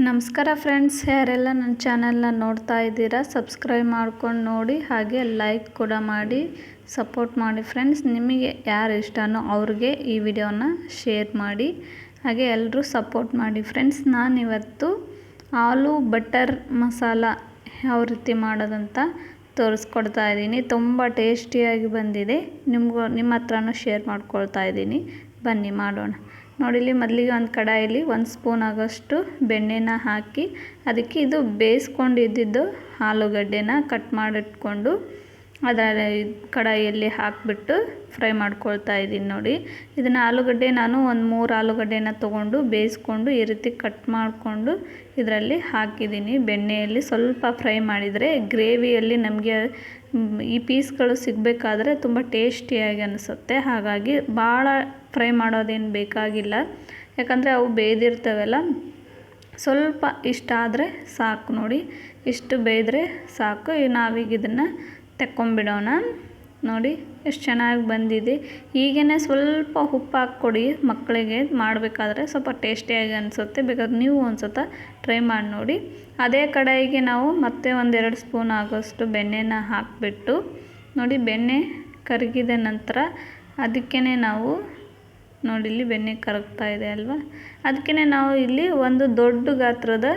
ನಮಸ್ಕಾರ ಫ್ರೆಂಡ್ಸ್, ಯಾರೆಲ್ಲ ನನ್ನ ಚಾನಲ್ನ ನೋಡ್ತಾ ಇದ್ದೀರಾ ಸಬ್ಸ್ಕ್ರೈಬ್ ಮಾಡ್ಕೊಂಡು ನೋಡಿ, ಹಾಗೆ ಲೈಕ್ ಕೂಡ ಮಾಡಿ ಸಪೋರ್ಟ್ ಮಾಡಿ ಫ್ರೆಂಡ್ಸ್. ನಿಮಗೆ ಯಾರು ಇಷ್ಟನೋ ಅವ್ರಿಗೆ ಈ ವಿಡಿಯೋನ ಶೇರ್ ಮಾಡಿ, ಹಾಗೆ ಎಲ್ಲರೂ ಸಪೋರ್ಟ್ ಮಾಡಿ ಫ್ರೆಂಡ್ಸ್. ನಾನಿವತ್ತು ಆಲೂ ಬಟರ್ ಮಸಾಲ ಯಾವ ರೀತಿ ಮಾಡೋದಂತ ತೋರಿಸ್ಕೊಡ್ತಾ ಇದ್ದೀನಿ. ತುಂಬ ಟೇಸ್ಟಿಯಾಗಿ ಬಂದಿದೆ. ನಿಮ್ಮ ಹತ್ರನೂ ಶೇರ್ ಮಾಡ್ಕೊಳ್ತಾ ಇದ್ದೀನಿ. ಬನ್ನಿ ಮಾಡೋಣ. ನೋಡಿಲಿ, ಮೊದಲಿಗೆ ಒಂದು ಕಡಾಯಲ್ಲಿ 1 ಸ್ಪೂನ್ ಆಗೋಷ್ಟು ಬೆಣ್ಣೆನ ಹಾಕಿ, ಅದಕ್ಕೆ ಇದು ಬೇಯಿಸ್ಕೊಂಡಿದ್ದು ಆಲೂಗಡ್ಡೆನ ಕಟ್ ಮಾಡಿಟ್ಕೊಂಡು ಅದರ ಕಡಾಯಿಯಲ್ಲಿ ಹಾಕಿಬಿಟ್ಟು ಫ್ರೈ ಮಾಡ್ಕೊಳ್ತಾ ಇದ್ದೀನಿ. ನೋಡಿ, ಇದನ್ನು ಆಲೂಗಡ್ಡೆ ನಾನು ಒಂದು 3 ಆಲೂಗಡ್ಡೆನ ತೊಗೊಂಡು ಬೇಯಿಸ್ಕೊಂಡು ಈ ರೀತಿ ಕಟ್ ಮಾಡಿಕೊಂಡು ಇದರಲ್ಲಿ ಹಾಕಿದ್ದೀನಿ. ಬೆಣ್ಣೆಯಲ್ಲಿ ಸ್ವಲ್ಪ ಫ್ರೈ ಮಾಡಿದರೆ ಗ್ರೇವಿಯಲ್ಲಿ ನಮಗೆ ಈ ಪೀಸ್ಗಳು ಸಿಗಬೇಕಾದ್ರೆ ತುಂಬ ಟೇಸ್ಟಿಯಾಗಿ ಅನಿಸುತ್ತೆ. ಹಾಗಾಗಿ ಭಾಳ ಫ್ರೈ ಮಾಡೋದೇನು ಬೇಕಾಗಿಲ್ಲ, ಯಾಕಂದರೆ ಅವು ಬೇಯ್ದಿರ್ತವಲ್ಲ. ಸ್ವಲ್ಪ ಇಷ್ಟ ಆದರೆ ಸಾಕು. ನೋಡಿ, ಇಷ್ಟು ಬೇಯ್ದರೆ ಸಾಕು. ನಾವೀಗ ಇದನ್ನು ತೆಕ್ಕೊಂಬಿಡೋಣ. ನೋಡಿ ಎಷ್ಟು ಚೆನ್ನಾಗಿ ಬಂದಿದೆ. ಈಗೇ ಸ್ವಲ್ಪ ಉಪ್ಪು ಹಾಕ್ಕೊಡಿ ಮಕ್ಕಳಿಗೆ, ಮಾಡಬೇಕಾದ್ರೆ ಸ್ವಲ್ಪ ಟೇಸ್ಟಿಯಾಗಿ ಅನಿಸುತ್ತೆ. ಬೇಕಾದ್ರೆ ನೀವು ಒಂದು ಸತ ಟ್ರೈ ಮಾಡಿ ನೋಡಿ. ಅದೇ ಕಡಾಯಿಗೆ ನಾವು ಮತ್ತೆ 1-2 ಸ್ಪೂನ್ ಆಗೋಷ್ಟು ಬೆಣ್ಣೆನ ಹಾಕಿಬಿಟ್ಟು, ನೋಡಿ ಬೆಣ್ಣೆ ಕರಗಿದ ನಂತರ ಅದಕ್ಕೇ ನಾವು ನೋಡಿ ಇಲ್ಲಿ ಬೆಣ್ಣೆ ಕರಗ್ತಾ ಇದೆ ಅಲ್ವಾ, ಅದಕ್ಕೇ ನಾವು ಇಲ್ಲಿ ಒಂದು ದೊಡ್ಡ ಗಾತ್ರದ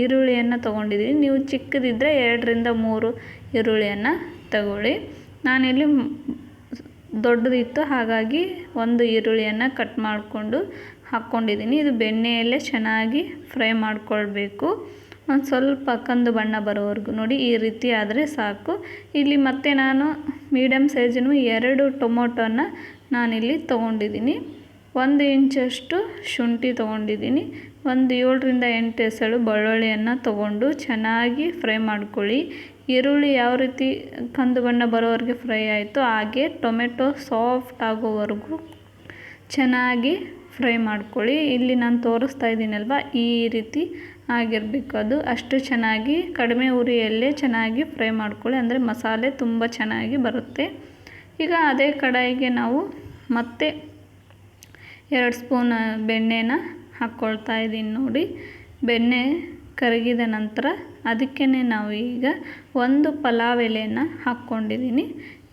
ಈರುಳ್ಳಿಯನ್ನು ತೊಗೊಂಡಿದ್ದೀನಿ. ನೀವು ಚಿಕ್ಕದಿದ್ದರೆ 2-3 ಈರುಳ್ಳಿಯನ್ನು ತಗೊಳ್ಳಿ. ನಾನಿಲ್ಲಿ ದೊಡ್ಡದಿತ್ತು, ಹಾಗಾಗಿ 1 ಈರುಳ್ಳಿಯನ್ನು ಕಟ್ ಮಾಡಿಕೊಂಡು ಹಾಕ್ಕೊಂಡಿದ್ದೀನಿ. ಇದು ಬೆಣ್ಣೆಯಲ್ಲೇ ಚೆನ್ನಾಗಿ ಫ್ರೈ ಮಾಡ್ಕೊಳ್ಬೇಕು, ಒಂದು ಸ್ವಲ್ಪ ಕಂದು ಬಣ್ಣ ಬರೋವರೆಗೂ. ನೋಡಿ, ಈ ರೀತಿ ಆದರೆ ಸಾಕು. ಇಲ್ಲಿ ಮತ್ತೆ ನಾನು ಮೀಡಿಯಮ್ ಸೈಜಿನ 2 ಟೊಮೊಟೊನ ನಾನಿಲ್ಲಿ ತೊಗೊಂಡಿದ್ದೀನಿ. 1 ಇಂಚಷ್ಟು ಶುಂಠಿ ತೊಗೊಂಡಿದ್ದೀನಿ. ಒಂದು 7-8 ಎಸಳು ಬೆಳ್ಳುಳ್ಳಿಯನ್ನು ತೊಗೊಂಡು ಚೆನ್ನಾಗಿ ಫ್ರೈ ಮಾಡ್ಕೊಳ್ಳಿ. ಈರುಳ್ಳಿ ಯಾವ ರೀತಿ ಕಂದು ಬಣ್ಣ ಬರೋವರೆಗೆ ಫ್ರೈ ಆಯಿತು, ಹಾಗೆ ಟೊಮೆಟೊ ಸಾಫ್ಟ್ ಆಗೋವರೆಗೂ ಚೆನ್ನಾಗಿ ಫ್ರೈ ಮಾಡ್ಕೊಳ್ಳಿ. ಇಲ್ಲಿ ನಾನು ತೋರಿಸ್ತಾ ಇದ್ದೀನಲ್ವ, ಈ ರೀತಿ ಆಗಿರಬೇಕು. ಅದು ಅಷ್ಟು ಚೆನ್ನಾಗಿ ಕಡಿಮೆ ಉರಿಯಲ್ಲೇ ಚೆನ್ನಾಗಿ ಫ್ರೈ ಮಾಡ್ಕೊಳ್ಳಿ, ಅಂದರೆ ಮಸಾಲೆ ತುಂಬ ಚೆನ್ನಾಗಿ ಬರುತ್ತೆ. ಈಗ ಅದೇ ಕಡಾಯಿಗೆ ನಾವು ಮತ್ತೆ 2 ಸ್ಪೂನ್ ಬೆಣ್ಣೆನ ಹಾಕ್ಕೊಳ್ತಾ ಇದ್ದೀನಿ. ನೋಡಿ, ಬೆಣ್ಣೆ ಕರಗಿದ ನಂತರ ಅದಕ್ಕೇ ನಾವು ಈಗ 1 ಪಲಾವ್ ಎಲೆನ ಹಾಕ್ಕೊಂಡಿದ್ದೀನಿ.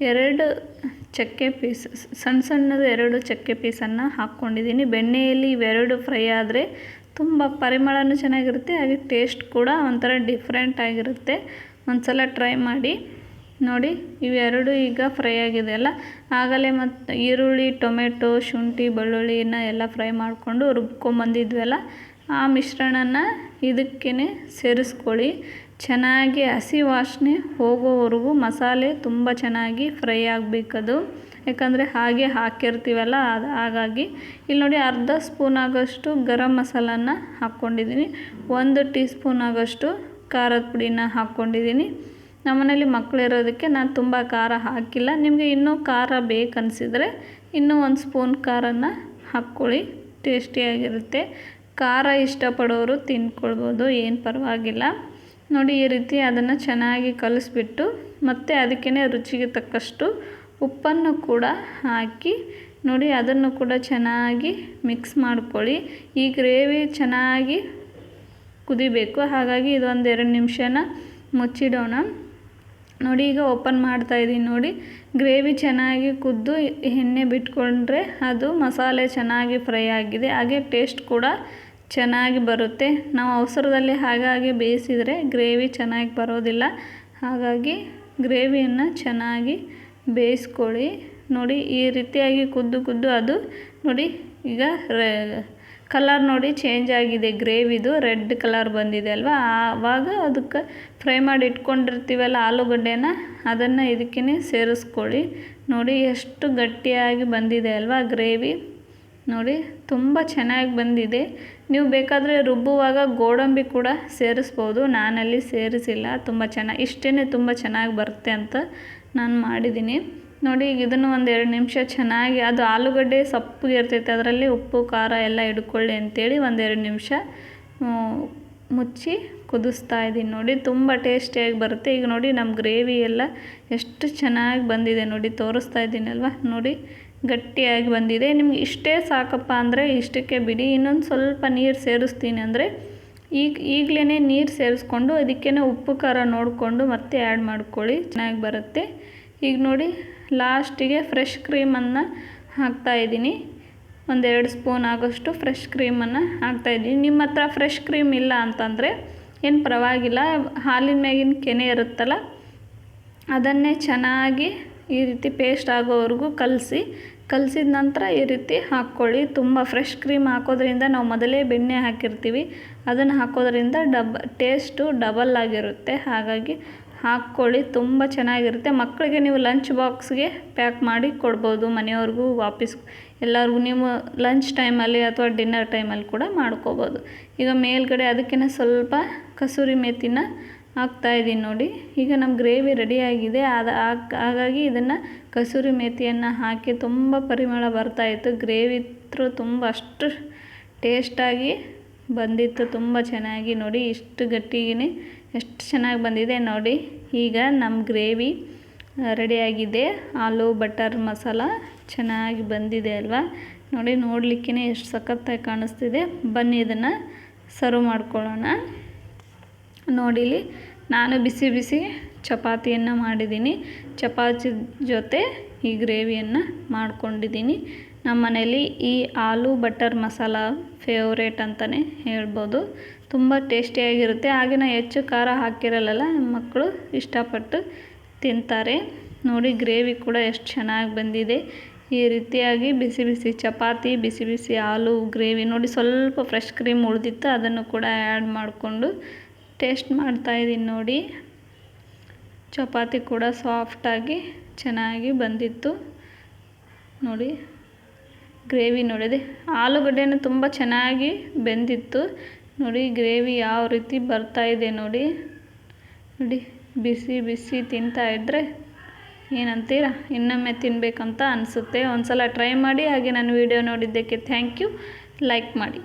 2 ಚಕ್ಕೆ ಪೀಸ್, ಸಣ್ಣದು 2 ಚಕ್ಕೆ ಪೀಸನ್ನು ಹಾಕ್ಕೊಂಡಿದ್ದೀನಿ. ಬೆಣ್ಣೆಯಲ್ಲಿ ಇವೆರಡು ಫ್ರೈ ಆದರೆ ತುಂಬ ಪರಿಮಳನೂ ಚೆನ್ನಾಗಿರುತ್ತೆ, ಹಾಗೆ ಟೇಸ್ಟ್ ಕೂಡ ಒಂಥರ ಡಿಫ್ರೆಂಟ್ ಆಗಿರುತ್ತೆ. ಒಂದು ಸಲ ಟ್ರೈ ಮಾಡಿ ನೋಡಿ. ಇವೆರಡು ಈಗ ಫ್ರೈ ಆಗಿದೆಯಲ್ಲ, ಆಗಲೇ ಮತ್ತು ಈರುಳ್ಳಿ, ಟೊಮೆಟೊ, ಶುಂಠಿ, ಬೆಳ್ಳುಳ್ಳಿನ ಎಲ್ಲ ಫ್ರೈ ಮಾಡಿಕೊಂಡು ರುಬ್ಕೊಂಬಂದಿದ್ವಲ್ಲ, ಆ ಮಿಶ್ರಣನ ಇದಕ್ಕೇ ಸೇರಿಸ್ಕೊಳ್ಳಿ. ಚೆನ್ನಾಗಿ ಹಸಿ ವಾಸನೆ ಹೋಗೋವರೆಗೂ ಮಸಾಲೆ ತುಂಬ ಚೆನ್ನಾಗಿ ಫ್ರೈ ಆಗಬೇಕದು, ಯಾಕಂದರೆ ಹಾಗೆ ಹಾಕಿರ್ತೀವಲ್ಲ ಹಾಗಾಗಿ. ಇಲ್ಲಿ ನೋಡಿ, ಅರ್ಧ ಸ್ಪೂನ್ ಆಗೋಷ್ಟು ಗರಂ ಮಸಾಲನ ಹಾಕ್ಕೊಂಡಿದ್ದೀನಿ. 1 ಟೀ ಸ್ಪೂನ್ ಆಗೋಷ್ಟು ಖಾರದ ಪುಡಿನ ಹಾಕ್ಕೊಂಡಿದ್ದೀನಿ. ನಮ್ಮನೇಲಿ ಮಕ್ಕಳಿರೋದಕ್ಕೆ ನಾನು ತುಂಬ ಖಾರ ಹಾಕಿಲ್ಲ. ನಿಮಗೆ ಇನ್ನೂ ಖಾರ ಬೇಕನ್ನಿಸಿದರೆ ಇನ್ನೂ 1 ಸ್ಪೂನ್ ಖಾರನ ಹಾಕ್ಕೊಳ್ಳಿ, ಟೇಸ್ಟಿಯಾಗಿರುತ್ತೆ. ಖಾರ ಇಷ್ಟಪಡೋರು ತಿಂದ್ಕೊಳ್ಬೋದು, ಏನು ಪರವಾಗಿಲ್ಲ. ನೋಡಿ, ಈ ರೀತಿ ಅದನ್ನು ಚೆನ್ನಾಗಿ ಕಲಿಸ್ಬಿಟ್ಟು ಮತ್ತು ಅದಕ್ಕೇ ರುಚಿಗೆ ತಕ್ಕಷ್ಟು ಉಪ್ಪನ್ನು ಕೂಡ ಹಾಕಿ ನೋಡಿ, ಅದನ್ನು ಕೂಡ ಚೆನ್ನಾಗಿ ಮಿಕ್ಸ್ ಮಾಡ್ಕೊಳ್ಳಿ. ಈ ಗ್ರೇವಿ ಚೆನ್ನಾಗಿ ಕುದಿಬೇಕು, ಹಾಗಾಗಿ ಇದೊಂದು 2 ನಿಮಿಷನ ಮುಚ್ಚಿಡೋಣ. ನೋಡಿ, ಈಗ ಓಪನ್ ಮಾಡ್ತಾಯಿದ್ದೀನಿ. ನೋಡಿ, ಗ್ರೇವಿ ಚೆನ್ನಾಗಿ ಕುದ್ದು ಎಣ್ಣೆ ಬಿಟ್ಕೊಂಡ್ರೆ ಅದು ಮಸಾಲೆ ಚೆನ್ನಾಗಿ ಫ್ರೈ ಆಗಿದೆ, ಹಾಗೆ ಟೇಸ್ಟ್ ಕೂಡ ಚೆನ್ನಾಗಿ ಬರುತ್ತೆ. ನಾವು ಅವಸರದಲ್ಲಿ ಹಾಗಾಗಿ ಬೇಯಿಸಿದರೆ ಗ್ರೇವಿ ಚೆನ್ನಾಗಿ ಬರೋದಿಲ್ಲ, ಹಾಗಾಗಿ ಗ್ರೇವಿಯನ್ನು ಚೆನ್ನಾಗಿ ಬೇಯಿಸ್ಕೊಳ್ಳಿ. ನೋಡಿ, ಈ ರೀತಿಯಾಗಿ ಕುದ್ದು ಅದು ನೋಡಿ, ಈಗ ಕಲರ್ ನೋಡಿ ಚೇಂಜ್ ಆಗಿದೆ. ಗ್ರೇವಿದು ರೆಡ್ ಕಲರ್ ಬಂದಿದೆ ಅಲ್ವಾ, ಆವಾಗ ಅದಕ್ಕೆ ಫ್ರೈ ಮಾಡಿ ಇಟ್ಕೊಂಡಿರ್ತೀವಲ್ಲ ಆಲೂಗಡ್ಡೆನ, ಅದನ್ನು ಇದಕ್ಕೇ ಸೇರಿಸ್ಕೊಳ್ಳಿ. ನೋಡಿ, ಎಷ್ಟು ಗಟ್ಟಿಯಾಗಿ ಬಂದಿದೆ ಅಲ್ವಾ ಗ್ರೇವಿ. ನೋಡಿ, ತುಂಬ ಚೆನ್ನಾಗಿ ಬಂದಿದೆ. ನೀವು ಬೇಕಾದರೆ ರುಬ್ಬುವಾಗ ಗೋಡಂಬಿ ಕೂಡ ಸೇರಿಸ್ಬೋದು, ನಾನಲ್ಲಿ ಸೇರಿಸಿಲ್ಲ. ಇಷ್ಟೇ ತುಂಬ ಚೆನ್ನಾಗಿ ಬರುತ್ತೆ ಅಂತ ನಾನು ಮಾಡಿದ್ದೀನಿ. ನೋಡಿ, ಈಗ ಇದನ್ನು 1-2 ನಿಮಿಷ ಚೆನ್ನಾಗಿ, ಅದು ಆಲೂಗಡ್ಡೆ ಸಪ್ಪಗೆ ಇರ್ತೈತೆ, ಅದರಲ್ಲಿ ಉಪ್ಪು ಖಾರ ಎಲ್ಲ ಹಿಡ್ಕೊಳ್ಳಿ ಅಂತೇಳಿ 1-2 ನಿಮಿಷ ಮುಚ್ಚಿ ಕುದಿಸ್ತಾ ಇದ್ದೀನಿ. ನೋಡಿ, ತುಂಬ ಟೇಸ್ಟಿಯಾಗಿ ಬರುತ್ತೆ. ಈಗ ನೋಡಿ, ನಮ್ಮ ಗ್ರೇವಿ ಎಲ್ಲ ಎಷ್ಟು ಚೆನ್ನಾಗಿ ಬಂದಿದೆ ನೋಡಿ, ತೋರಿಸ್ತಾ ಇದ್ದೀನಲ್ವ. ನೋಡಿ, ಗಟ್ಟಿಯಾಗಿ ಬಂದಿದೆ. ನಿಮ್ಗೆ ಇಷ್ಟೇ ಸಾಕಪ್ಪ ಅಂದರೆ ಇಷ್ಟಕ್ಕೆ ಬಿಡಿ. ಇನ್ನೊಂದು ಸ್ವಲ್ಪ ನೀರು ಸೇರಿಸ್ತೀನಿ ಅಂದರೆ ಈಗಲೇ ನೀರು ಸೇರಿಸ್ಕೊಂಡು ಅದಕ್ಕೆ ಉಪ್ಪು ಖಾರ ನೋಡಿಕೊಂಡು ಮತ್ತೆ ಆ್ಯಡ್ ಮಾಡ್ಕೊಳ್ಳಿ, ಚೆನ್ನಾಗಿ ಬರುತ್ತೆ. ಈಗ ನೋಡಿ ಲಾಸ್ಟಿಗೆ ಫ್ರೆಶ್ ಕ್ರೀಮನ್ನು ಹಾಕ್ತಾಯಿದ್ದೀನಿ. 1-2 ಸ್ಪೂನ್ ಆಗೋಷ್ಟು ಫ್ರೆಶ್ ಕ್ರೀಮನ್ನು ಹಾಕ್ತಾಯಿದ್ದೀನಿ. ನಿಮ್ಮ ಹತ್ರ ಫ್ರೆಶ್ ಕ್ರೀಮ್ ಇಲ್ಲ ಅಂತಂದರೆ ಏನು ಪರವಾಗಿಲ್ಲ, ಹಾಲಿನ ಮ್ಯಾಗಿನ ಕೆನೆ ಇರುತ್ತಲ್ಲ ಅದನ್ನೇ ಚೆನ್ನಾಗಿ ಈ ರೀತಿ ಪೇಸ್ಟ್ ಆಗೋವರೆಗೂ ಕಲಸಿದ ನಂತರ ಈ ರೀತಿ ಹಾಕ್ಕೊಳ್ಳಿ. ತುಂಬ ಫ್ರೆಶ್ ಕ್ರೀಮ್ ಹಾಕೋದ್ರಿಂದ ನಾವು ಮೊದಲೇ ಬೆಣ್ಣೆ ಹಾಕಿರ್ತೀವಿ, ಅದನ್ನು ಹಾಕೋದ್ರಿಂದ ಟೇಸ್ಟು ಡಬಲ್ ಆಗಿರುತ್ತೆ. ಹಾಗಾಗಿ ಹಾಕ್ಕೊಳ್ಳಿ, ತುಂಬ ಚೆನ್ನಾಗಿರುತ್ತೆ. ಮಕ್ಕಳಿಗೆ ನೀವು ಲಂಚ್ ಬಾಕ್ಸ್ಗೆ ಪ್ಯಾಕ್ ಮಾಡಿ ಕೊಡ್ಬೋದು, ಮನೆಯವ್ರಿಗೂ ವಾಪಸ್ ಎಲ್ಲರಿಗೂ ನೀವು ಲಂಚ್ ಟೈಮಲ್ಲಿ ಅಥವಾ ಡಿನ್ನರ್ ಟೈಮಲ್ಲಿ ಕೂಡ ಮಾಡ್ಕೋಬೋದು. ಈಗ ಮೇಲ್ಗಡೆ ಅದಕ್ಕಿಂತ ಸ್ವಲ್ಪ ಕಸೂರಿ ಮೇಥಿನ ಹಾಕ್ತಾಯಿದ್ದೀನಿ ನೋಡಿ. ಈಗ ನಮ್ಮ ಗ್ರೇವಿ ರೆಡಿಯಾಗಿದೆ. ಹಾಗಾಗಿ ಇದನ್ನು ಕಸೂರಿ ಮೇಥಿಯನ್ನು ಹಾಕಿ ತುಂಬ ಪರಿಮಳ ಬರ್ತಾಯಿತ್ತು. ಗ್ರೇವಿ ತುಂಬ ಅಷ್ಟು ಟೇಸ್ಟಾಗಿ ಬಂದಿತ್ತು, ತುಂಬ ಚೆನ್ನಾಗಿ. ನೋಡಿ ಇಷ್ಟು ಗಟ್ಟಿಗೆ ಎಷ್ಟು ಚೆನ್ನಾಗಿ ಬಂದಿದೆ ನೋಡಿ. ಈಗ ನಮ್ಮ ಗ್ರೇವಿ ರೆಡಿಯಾಗಿದೆ. ಆಲೂ ಬಟರ್ ಮಸಾಲ ಚೆನ್ನಾಗಿ ಬಂದಿದೆ ಅಲ್ವಾ ನೋಡಿ, ನೋಡಲಿಕ್ಕೇ ಎಷ್ಟು ಸಖತ್ತಾಗಿ ಕಾಣಿಸ್ತಿದೆ. ಬನ್ನಿ ಇದನ್ನು ಸರ್ವ್ ಮಾಡ್ಕೊಳ್ಳೋಣ. ನೋಡಿಲಿ ನಾನು ಬಿಸಿ ಬಿಸಿ ಚಪಾತಿಯನ್ನು ಮಾಡಿದ್ದೀನಿ. ಚಪಾತಿ ಜೊತೆ ಈ ಗ್ರೇವಿಯನ್ನು ಮಾಡ್ಕೊಂಡಿದ್ದೀನಿ. ನಮ್ಮ ಮನೇಲಿ ಈ ಆಲೂ ಬಟರ್ ಮಸಾಲ ಫೇವ್ರೇಟ್ ಅಂತಲೇ ಹೇಳ್ಬೋದು. ತುಂಬ ಟೇಸ್ಟಿಯಾಗಿರುತ್ತೆ. ಹಾಗೆ ನಾನು ಹೆಚ್ಚು ಖಾರ ಹಾಕಿರಲ್ಲ, ಮಕ್ಕಳು ಇಷ್ಟಪಟ್ಟು ತಿಂತಾರೆ. ನೋಡಿ ಗ್ರೇವಿ ಕೂಡ ಎಷ್ಟು ಚೆನ್ನಾಗಿ ಬಂದಿದೆ. ಈ ರೀತಿಯಾಗಿ ಬಿಸಿ ಬಿಸಿ ಚಪಾತಿ, ಬಿಸಿ ಬಿಸಿ ಆಲೂ ಗ್ರೇವಿ ನೋಡಿ, ಸ್ವಲ್ಪ ಫ್ರೆಶ್ ಕ್ರೀಮ್ ಉಳಿದಿತ್ತು, ಅದನ್ನು ಕೂಡ ಆ್ಯಡ್ ಮಾಡಿಕೊಂಡು ಟೇಸ್ಟ್ ಮಾಡ್ತಾಯಿದ್ದೀನಿ ನೋಡಿ. ಚಪಾತಿ ಕೂಡ ಸಾಫ್ಟಾಗಿ ಚೆನ್ನಾಗಿ ಬಂದಿತ್ತು ನೋಡಿ. ಗ್ರೇವಿ ನೋಡಿದೆ, ಆಲೂಗಡ್ಡೆನೂ ತುಂಬ ಚೆನ್ನಾಗಿ ಬೆಂದಿತ್ತು ನೋಡಿ. ಗ್ರೇವಿ ಯಾವ ರೀತಿ ಬರ್ತಾಯಿದೆ ನೋಡಿ. ಬಿಸಿ ಬಿಸಿ ತಿಂತಾಯಿದ್ರೆ ಏನಂತೀರಾ, ಇನ್ನೊಮ್ಮೆ ತಿನ್ನಬೇಕಂತ ಅನಿಸುತ್ತೆ. ಒಂದು ಸಲ ಟ್ರೈ ಮಾಡಿ. ಹಾಗೆ ನನ್ನ ವಿಡಿಯೋ ನೋಡಿದ್ದಕ್ಕೆ ಥ್ಯಾಂಕ್ ಯು. ಲೈಕ್ ಮಾಡಿ.